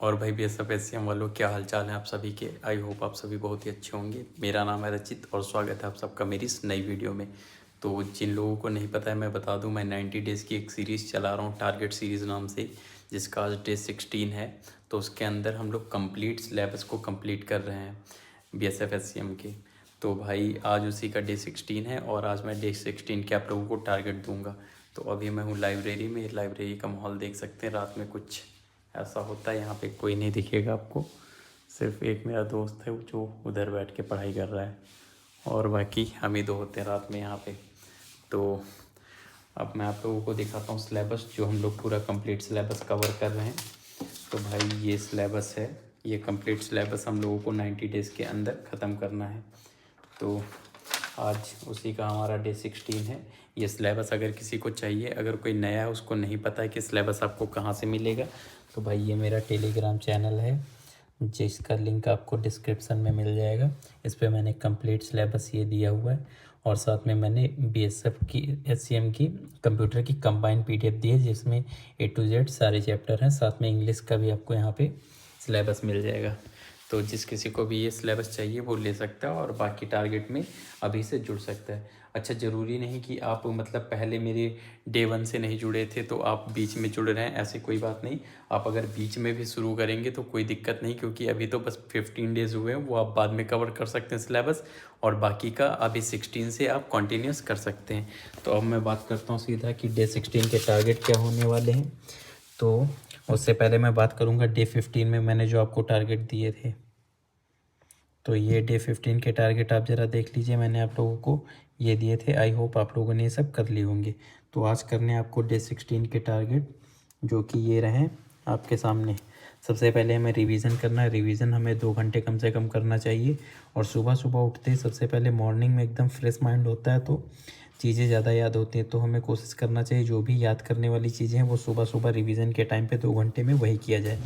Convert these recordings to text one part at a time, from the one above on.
और भाई BSF SCM वालों, क्या हाल चाल है आप सभी के। आई होप आप सभी बहुत ही अच्छे होंगे। मेरा नाम है रचित और स्वागत है आप सबका मेरी इस नई वीडियो में। तो जिन लोगों को नहीं पता है मैं बता दूं, मैं 90 डेज़ की एक सीरीज़ चला रहा हूं टारगेट सीरीज़ नाम से, जिसका आज डे 16 है। तो उसके अंदर हम लोग कंप्लीट सिलेबस को कंप्लीट कर रहे हैं BSF SCM के। तो भाई आज उसी का डे 16 है और आज मैं डे 16 के आप लोगों को टारगेट दूंगा। तो अभी मैं हूँ लाइब्रेरी में। लाइब्रेरी का माहौल देख सकते हैं, रात में कुछ ऐसा होता है। यहाँ पे कोई नहीं दिखेगा आपको, सिर्फ एक मेरा दोस्त है जो उधर बैठ के पढ़ाई कर रहा है और बाकी हम ही दो होते हैं रात में यहाँ पे। तो अब मैं आप लोगों को दिखाता हूँ सिलेबस, जो हम लोग पूरा कंप्लीट सिलेबस कवर कर रहे हैं। तो भाई ये सिलेबस है, ये कंप्लीट सिलेबस हम लोगों को 90 डेज़ के अंदर ख़त्म करना है। तो आज उसी का हमारा डे 16 है। ये सिलेबस अगर किसी को चाहिए, अगर कोई नया है उसको नहीं पता है कि सिलेबस आपको कहाँ से मिलेगा, तो भाई ये मेरा टेलीग्राम चैनल है जिसका लिंक आपको डिस्क्रिप्शन में मिल जाएगा। इस पर मैंने कंप्लीट सिलेबस ये दिया हुआ है और साथ में मैंने BSF की SCM की कंप्यूटर की कंबाइंड PDF दी है, जिसमें A to Z सारे चैप्टर हैं। साथ में इंग्लिश का भी आपको यहाँ पे सिलेबस मिल जाएगा। तो जिस किसी को भी ये सिलेबस चाहिए वो ले सकता है और बाकी टारगेट में अभी से जुड़ सकता है। अच्छा, ज़रूरी नहीं कि आप मतलब पहले मेरे डे 1 से नहीं जुड़े थे तो आप बीच में जुड़ रहे हैं, ऐसी कोई बात नहीं। आप अगर बीच में भी शुरू करेंगे तो कोई दिक्कत नहीं, क्योंकि अभी तो बस 15 डेज़ हुए हैं, वो आप बाद में कवर कर सकते हैं सिलेबस, और बाकी का अभी 16 से आप कंटिन्यूस कर सकते हैं। तो अब मैं बात करता हूँ सीधा कि डे 16 के टारगेट क्या होने वाले हैं। तो उससे पहले मैं बात करूँगा डे 15 में मैंने जो आपको टारगेट दिए थे। तो ये डे 15 के टारगेट आप ज़रा देख लीजिए, मैंने आप लोगों को ये दिए थे। आई होप आप लोगों ने ये सब कर लिए होंगे। तो आज करने आपको डे 16 के टारगेट, जो कि ये रहें आपके सामने। सबसे पहले हमें रिवीजन करना है। रिवीजन हमें 2 घंटे कम से कम करना चाहिए। और सुबह सुबह उठते ही सबसे पहले मॉर्निंग में एकदम फ्रेश माइंड होता है तो चीज़ें ज़्यादा याद होती हैं। तो हमें कोशिश करना चाहिए जो भी याद करने वाली चीज़ें हैं वो सुबह सुबह रिवीजन के टाइम पे 2 घंटे में वही किया जाए।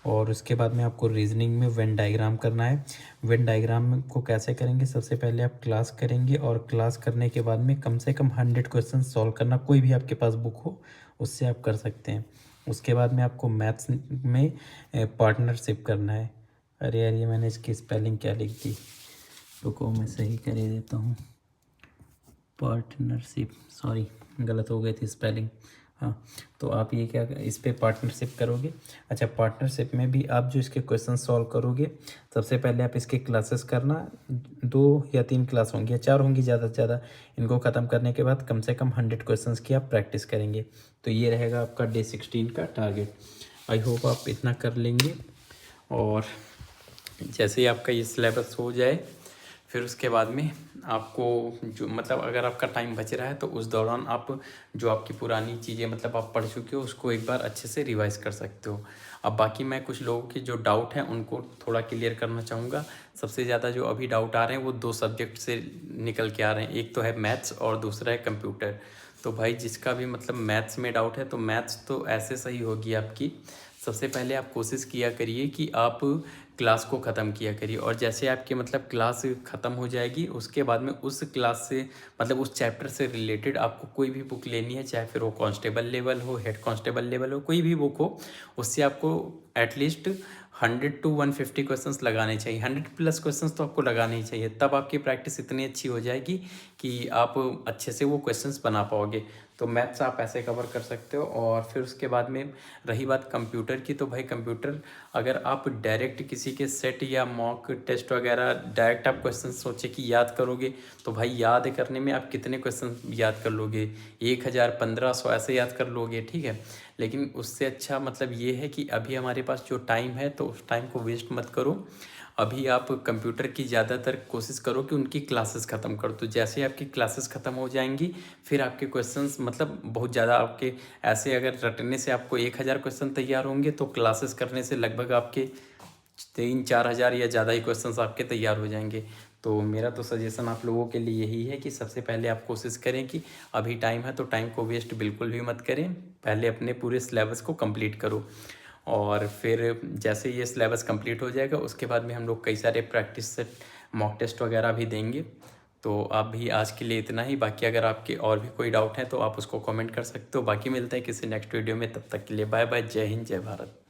और उसके बाद में आपको रीजनिंग में वेन डायग्राम करना है। वेन डायग्राम को कैसे करेंगे, सबसे पहले आप क्लास करेंगे और क्लास करने के बाद में कम से कम 100 क्वेश्चन सॉल्व करना। कोई भी आपके पास बुक हो उससे आप कर सकते हैं। उसके बाद में आपको मैथ्स में पार्टनरशिप करना है। अरे यार, ये मैंने इसकी स्पेलिंग क्या लिख दी, रुको मैं सही कर ही देता हूँ। पार्टनरशिप, सॉरी गलत हो गई थी स्पेलिंग। हाँ, तो आप ये क्या इस पे पार्टनरशिप करोगे। अच्छा, पार्टनरशिप में भी आप जो इसके क्वेश्चन सॉल्व करोगे, सबसे पहले आप इसके क्लासेस करना। 2 या 3 क्लास होंगी या 4 होंगी ज़्यादा से ज़्यादा। इनको ख़त्म करने के बाद कम से कम 100 क्वेश्चंस की आप प्रैक्टिस करेंगे। तो ये रहेगा आपका डे 16 का टारगेट। आई होप आप इतना कर लेंगे। और जैसे ही आपका ये सिलेबस हो जाए, फिर उसके बाद में आपको जो मतलब अगर आपका टाइम बच रहा है तो उस दौरान आप जो आपकी पुरानी चीज़ें मतलब आप पढ़ चुके हो उसको एक बार अच्छे से रिवाइज़ कर सकते हो। अब बाकी मैं कुछ लोगों के जो डाउट हैं उनको थोड़ा क्लियर करना चाहूँगा। सबसे ज़्यादा जो अभी डाउट आ रहे हैं वो 2 सब्जेक्ट से निकल के आ रहे हैं, एक तो है मैथ्स और दूसरा है कंप्यूटर। तो भाई जिसका भी मतलब मैथ्स में डाउट है तो मैथ्स तो ऐसे सही होगी आपकी। सबसे पहले आप कोशिश किया करिए कि आप क्लास को ख़त्म किया करिए, और जैसे आपकी मतलब क्लास ख़त्म हो जाएगी उसके बाद में उस क्लास से मतलब उस चैप्टर से रिलेटेड आपको कोई भी बुक लेनी है, चाहे फिर वो कांस्टेबल लेवल हो, हेड कांस्टेबल लेवल हो, कोई भी बुक हो, उससे आपको एटलीस्ट 100 to 150 क्वेश्चंस लगाने चाहिए। 100 प्लस क्वेश्चंस तो आपको लगाने ही चाहिए, तब आपकी प्रैक्टिस इतनी अच्छी हो जाएगी कि आप अच्छे से वो क्वेश्चंस बना पाओगे। तो मैथ्स आप ऐसे कवर कर सकते हो। और फिर उसके बाद में रही बात कंप्यूटर की, तो भाई कंप्यूटर अगर आप डायरेक्ट किसी के सेट या मॉक टेस्ट वगैरह डायरेक्ट आप क्वेश्चन सोचे कि याद करोगे, तो भाई याद करने में आप कितने क्वेश्चन याद कर लोगे, 1000 1500 ऐसे याद कर लोगे, ठीक है। लेकिन उससे अच्छा मतलब ये है कि अभी हमारे पास जो टाइम है तो उस टाइम को वेस्ट मत करो। अभी आप कंप्यूटर की ज़्यादातर कोशिश करो कि उनकी क्लासेस ख़त्म करो। तो जैसे आपकी क्लासेस ख़त्म हो जाएंगी फिर आपके क्वेश्चंस मतलब बहुत ज़्यादा आपके ऐसे अगर रटने से आपको 1000 क्वेश्चन तैयार होंगे तो क्लासेस करने से लगभग आपके 3-4 हज़ार या ज़्यादा ही क्वेश्चंस आपके तैयार हो जाएंगे। तो मेरा तो सजेशन आप लोगों के लिए यही है कि सबसे पहले आप कोशिश करें कि अभी टाइम है तो टाइम को वेस्ट बिल्कुल भी मत करें, पहले अपने पूरे सिलेबस को कंप्लीट करो। और फिर जैसे ये सिलेबस कंप्लीट हो जाएगा उसके बाद में हम लोग कई सारे प्रैक्टिस सेट मॉक टेस्ट वगैरह भी देंगे। तो आप भी आज के लिए इतना ही। बाकी अगर आपके और भी कोई डाउट है तो आप उसको कमेंट कर सकते हो। बाकी मिलते हैं किसी नेक्स्ट वीडियो में, तब तक के लिए बाय बाय। जय हिंद, जय भारत।